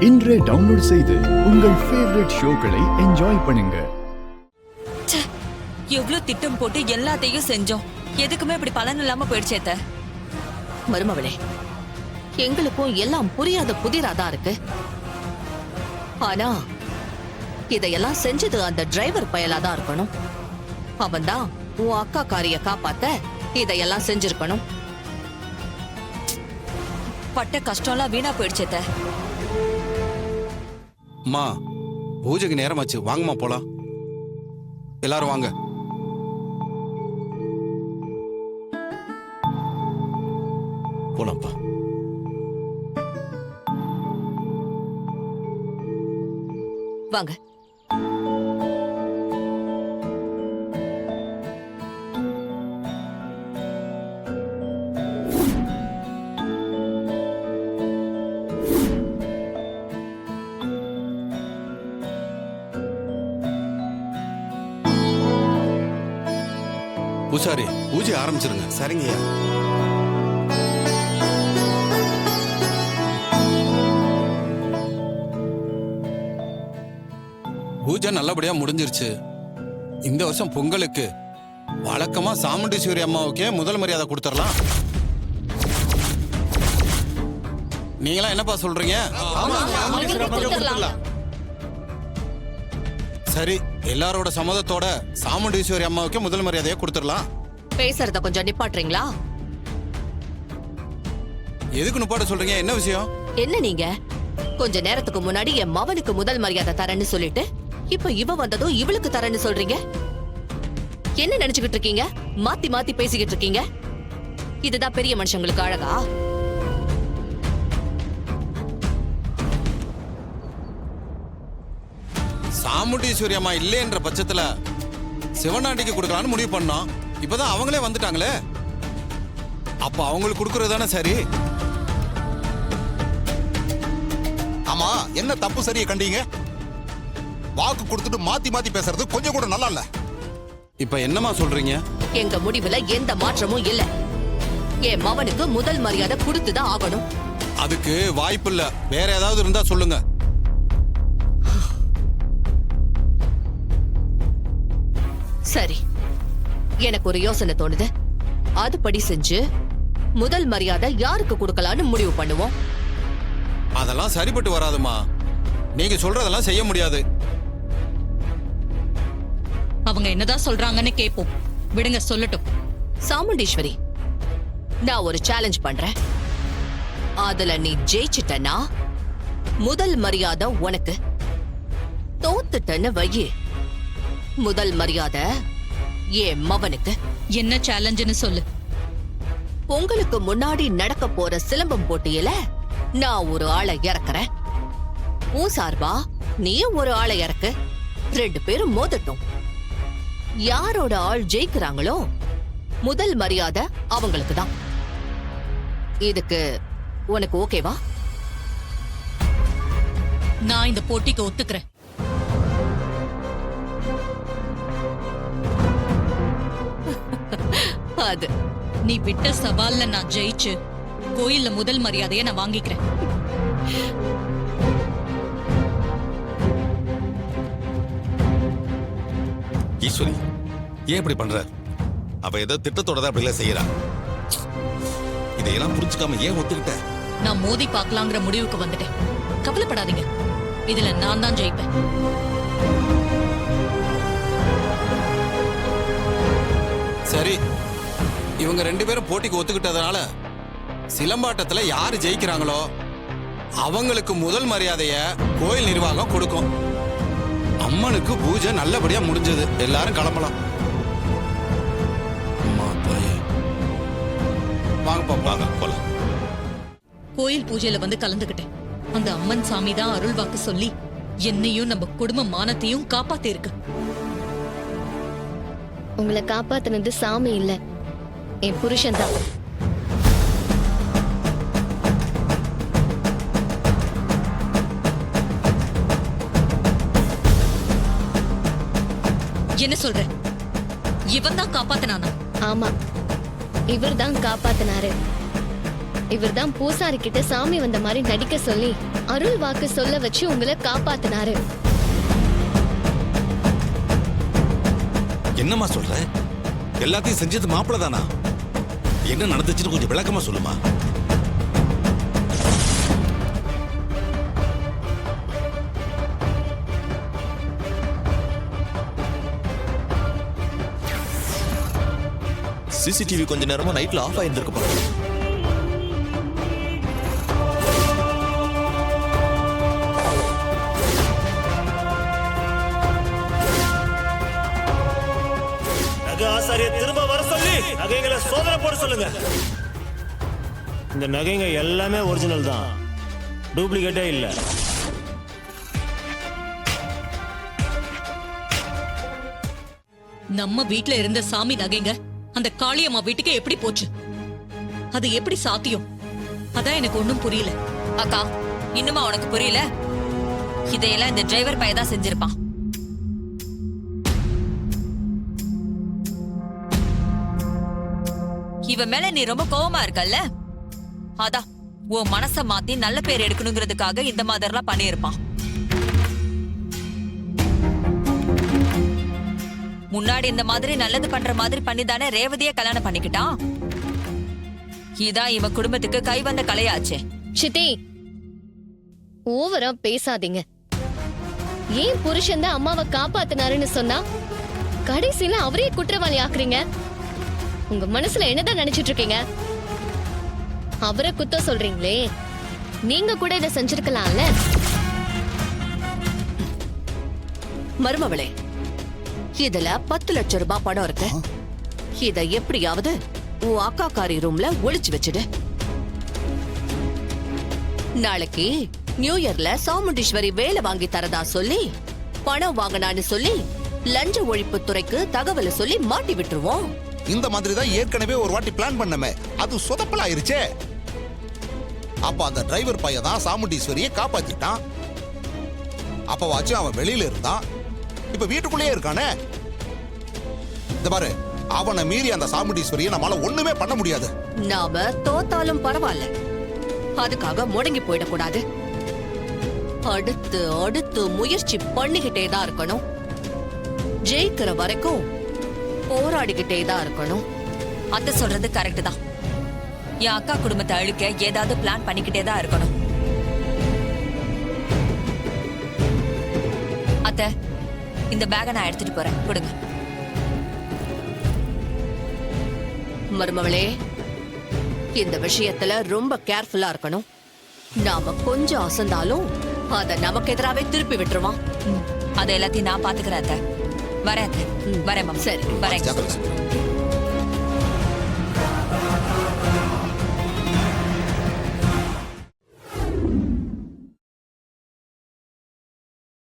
இன்றே டவுன்லோட் செய்து உங்கள் ஃபேவரட் ஷோக்களை என்ஜாய் பண்ணுங்க. எவ்வளவு திட்டம் போட்டு எல்லாத்தையும் செஞ்சோம், எதுக்குமே இப்படி பலன் இல்லாம போயிடுச்சேத்த. மருமவளே, எங்களுக்கும் எல்லாம் புரியாத புதிராதான் இருக்கு. ஆனா இதையெல்லாம் செஞ்சது அந்த டிரைவர் பயலாதான் இருக்கணும். அவன்தான் உன் அக்கா காரிய காப்பாத்த இதையெல்லாம் செஞ்சிருக்கணும். பட்ட கஷ்டம்லாம் வீணா போயிடுச்சேத்த. அம்மா, பூஜைக்கு நேரமாச்சு, வாங்கம்மா போலாம். எல்லாரும் வாங்க. போலாம்ப்பா. வாங்க. பூசாரி, பூஜை ஆரம்பிச்சிருங்க. சரிங்கய்யா. பூஜை நல்லபடியா முடிஞ்சிருச்சு. இந்த வருஷம் பொங்கலுக்கு வழக்கமா சாமுண்டீஸ்வரி அம்மாவுக்கே முதல் மரியாதை கொடுத்துடலாம். நீங்களாம் என்னப்பா சொல்றீங்க? சரி, எல்லாரோட சம்மதத்தோட சாமுண்டீஸ்வரி அம்மாவுக்கே முதல் மரியாதையை கொடுத்துடலாம். பேசுறத கொஞ்சம் நிப்பாட்டுறீங்களா? எதுக்கு நிப்பாட்ட சொல்றீங்க? என்ன விஷயம்? என்ன நீங்க கொஞ்ச நேரத்துக்கு முன்னாடி என் மவனுக்கு முதல் மரியாதை தரேன்னு சொல்லிட்டு இப்ப இவ வந்ததும் இவளுக்கு தரேன்னு சொல்றீங்க. என்ன நினைச்சுக்கிட்டு இருக்கீங்க? மாத்தி மாத்தி பேசிக்கிட்டு இருக்கீங்க. இதுதான் பெரிய மனுஷங்களுக்கு அழகா? சாமுண்டீஸ்வரி அம்மா இல்லைன்ற பட்சத்துல சிவனாண்டிக்கு கொடுக்கலான்னு முடிவு பண்ணோம். இப்பதான் அவங்களே வந்துட்டாங்களே, அப்ப அவங்களுக்கு கொடுக்கறது தானே சரி. ஆமா, என்ன தப்பு சரியை கண்டீங்க? வாக்கு கொடுத்துட்டு மாத்தி மாத்தி பேசுறது கொஞ்சம் கூட நல்லா இல்ல. இப்ப என்னமா சொல்றீங்க? எங்க முடிவுல எந்த மாற்றமும் இல்ல. என் மவனுக்கு முதல் மரியாதை கொடுத்துதான் ஆகணும். அதுக்கு வாய்ப்பு இல்ல. வேற ஏதாவது இருந்தா சொல்லுங்க. சரி, எனக்கு ஒரு யோசனை தோணுது. அதுபடி செஞ்சு முதல் மரியாதை யாருக்கு கொடுக்கலான்னு முடிவு பண்ணுவோம். அதெல்லாம் சரிப்பட்டு வராதுமா. நீங்க சொல்றதெல்லாம் செய்ய முடியாது. அவங்க என்னதான் சொல்றாங்கன்னு கேப்போம். விடுங்க, சொல்லட்டும். சாமுண்டீஸ்வரி, நான் ஒரு சேலஞ்ச் பண்றேன். அதுல நீ ஜெயிச்சிட்டனா முதல் மரியாதை உனக்கு. தோத்துட்டன்னு வையி, முதல் மரியாதை என் மவனுக்கு. என்ன சேலஞ்சுன்னு சொல்லு. பொங்கலுக்கு முன்னாடி நடக்க போற சிலம்பம் போட்டியில நான் ஒரு ஆளை இறக்குறேன். உன் சார்பா நீயும் ஒரு ஆளை இறக்கு. 2 பேரும் மோதட்டும். யாரோட ஆள் ஜெயிக்கிறாங்களோ முதல் மரியாதை அவங்களுக்கு தான். இதுக்கு உனக்கு ஓகேவா? நான் இந்த போட்டிக்கு ஒத்துக்கிறேன். அது நீ விட்ட சவால்ல நான் ஜெயிச்சு கோயில்ல முதல் மரியாதையை நான் வாங்கிக்கிறேன். ஈஸ்வரி, ஏன் இப்படி பண்ற? அவ ஏதோ திட்டத்தோட தான் அப்படி எல்லாம் செய்யறா. இதையெல்லாம் புரிஞ்சுக்காம ஏன் ஒத்துக்கிட்ட? நான் மோதி பார்க்கலாங்கிற முடிவுக்கு வந்துட்டேன். கவலைப்படாதீங்க, இதுல நான் தான் ஜெயிப்பேன். சரி, இவங்க 2 பேரும் போட்டிக்கு ஒத்துக்கிட்டதுனால சிலம்பாட்டத்துல யாரு ஜெயிக்கிறாங்களோ அவங்களுக்கு முதல் மரியாதைய கோயில் நிர்வாகம் கொடுக்கும். அம்மனுக்கு பூஜை நல்லபடியா முடிஞ்சது. எல்லாரும் கிளம்பலாம். அம்மா தாயே, வாங்கப்பா, வாங்க போலாம். கோயில் பூஜையில வந்து கலந்துகிட்டேன். அந்த அம்மன் சாமி தான் அருள் வாக்கு சொல்லி என்னையும் நம்ம குடும்ப மானத்தையும் காப்பாத்தி இருக்கு. உங்களை காப்பாத்தினது சாமி இல்ல, என் புருஷன் தான். என்ன சொல்ற? இவன் தான் காப்பாத்தினானா? ஆமா, இவர் தான் காப்பாத்தினாரு. இவர்தான் பூசாரி கிட்ட சாமி வந்த மாதிரி நடிக்க சொல்லி அருள் வாக்கு சொல்ல வச்சு உங்களை காப்பாத்தினாரு. என்னம்மா சொல்ற? எல்லாத்தையும் செஞ்சது மாப்பிள தானா? என்ன நடந்துச்சுன்னு கொஞ்சம் விளக்கமா சொல்லுமா. சிசிடிவி கொஞ்ச நேரமா நைட்ல ஆஃப் ஆயிருந்திருக்கு பாருங்க. நகை ஆசாரியை திரும்ப வர சொல்லி நகைகளை சோதனை போட சொல்லுங்க. இந்த நகைங்க எல்லாமே ஒரிஜினல் தான், டூப்ளிகேட்டே இல்ல. நம்ம வீட்ல இருந்த சாமி நகைங்க அந்த காளியம்மா வீட்டுக்கு எப்படி போச்சு? அது எப்படி சாத்தியம்? அதான் எனக்கு ஒண்ணும் புரியல. அக்கா, இன்னுமா உனக்கு புரியல? இதையெல்லாம் இந்த டிரைவர் பையன் தான் செஞ்சிருப்பான். இவன் மேல நீ ரொம்ப கோவமா இருக்கல்ல, அதான் உன் மனச மாத்தி நல்ல பேர் எடுக்கணுங்கிறதுக்காக இந்த மாதிரிலாம் பண்ணியிருப்பான். முன்னாடி இந்த மாதிரி நல்லது பண்ற மாதிரி பண்ணிதானே ரேவதியை கல்யாணம் பண்ணிக்கிட்டான். இதான் இவன் குடும்பத்துக்கு கை வந்த கலையாச்சே. சித்தி, ஓவரா பேசாதீங்க. ஏன் புருஷன் தான் அம்மாவை காப்பாத்தினாருன்னு சொன்னா கடைசியில அவரே குற்றவாளி ஆக்குறீங்க? உங்க மனசுல என்னதான் நினைச்சிட்டு இருக்கீங்க? அவரை குத்த சொல்றீங்களே, நீங்க கூட இதை செஞ்சிருக்கலாம்ல. மருமவளே, இதுல 10 லட்சம் ரூபாய் பணம் இருக்கு. இத எப்படியாவது உன் அக்காக்காரி ரூம்ல ஒளிச்சு வச்சுடு. நாளைக்கு நியூ இயர்ல சாமுண்டீஸ்வரி வேலை வாங்கி தரதா சொல்லி பணம் வாங்கினான்னு சொல்லி லஞ்ச ஒழிப்பு துறைக்கு தகவலை சொல்லி மாட்டி விட்டுருவோம். இந்த மாதிரி தான் ஏற்கனவே ஒரு வாட்டி பிளான் பண்ணமே, அது சொதப்பல் ஆயிருச்சே. அப்ப அந்த டிரைவர் பையன் தான் சாமுண்டீஸ்வரியை காப்பாத்திட்டான். அப்பவாச்சும் அவன் வெளியில இருந்தான், இப்ப வீட்டுக்குள்ளேயே இருக்கானே. இந்த பாரு, அவனை மீறி அந்த சாமுண்டீஸ்வரியை நம்மளால ஒண்ணுமே பண்ண முடியாது. நாம தோத்தாலும் பரவாயில்ல, அதுக்காக முடங்கி போயிடக்கூடாது. அடுத்து அடுத்து முயற்சி பண்ணிக்கிட்டே தான் இருக்கணும். ஜெயிக்கிற வரைக்கும் போராடிக்கிட்டே தான் இருக்கணும். அத்தை சொல்றது கரெக்ட் தான். என் அக்கா குடும்பத்தை அழிக்க ஏதாவது பிளான் பண்ணிக்கிட்டே தான் இருக்கணும். அத்தை, இந்த பேக்கை நான் எடுத்துட்டு போறேன், கொடுங்க. மருமவளே, இந்த விஷயத்துல ரொம்ப கேர்ஃபுல்லா இருக்கணும். நாம கொஞ்சம் அசந்தாலும் அத நமக்கு எதிராவே திருப்பி விட்டுருவான். அதை எல்லாத்தையும் நான் பாத்துக்கிறேன் அத்தை. வரேன் அத்தை, வரேன் மாமா. சரி, வரேன். ஜாக்கிரதை.